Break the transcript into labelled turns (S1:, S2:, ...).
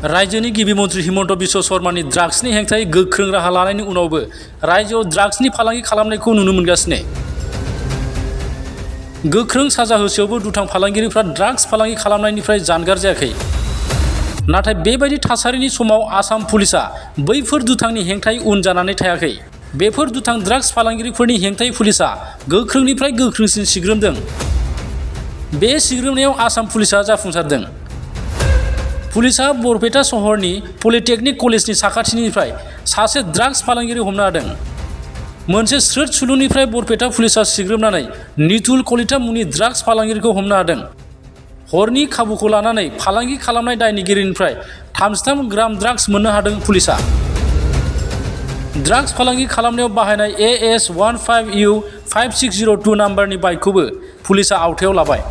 S1: रायजोनि गिबि मन्थ्रि हिमन्त बिश्व शर्मानि ड्राग्सनि हेंथायै गोख्रों राहा लानायनि उनावबो रायजोआव ड्राग्सनि फालांगि खालामनायखौ नुनो मोनगासिनो। गोख्रों साजा होसेयावबो दुथां फालांगिरिफ्रा ड्राग्स फालांगि खालामनायनिफ्राय जानगार जायाखै। नाथाय बेबायदि थासारिनि समाव आसाम पुलिसा बैफोर दुथांनि हेंथायै उन जानानै थायाखै। बेफोर दुथां ड्राग्स फालांगिरिफोरनि हेंथायै पुलिसा गोख्रोंनिफ्राय गोख्रोंसिन सिग्रोमदों। बे सिग्रोमनायाव आसाम पुलिसा जाफुंसारदों। पुलिसा बरपेटा सहरनि पलिटेक्निक कलेजनि साखाथिनिफ्राय सासे ड्राग्स फालांगिरि हमनो हादों। मोनसे स्रोद सुलुंनिफ्राय बरपेटा पुलिसा सिग्रोमनानै नितुल कलिता मुंनि ड्राग्स फालांगिरिखौ हमनो हादों। हरनि खाबुखौ लानानै फालांगि खालामनाय दायनिगिरिनिफ्राय 33 ग्राम ड्राग्स मोननो हादों पुलिसा। ड्राग्स फालांगि खालामनायाव बाहायनाय AS15U5602 नाम्बारनि बाइकखौबो पुलिसा आवथायाव लाबाय।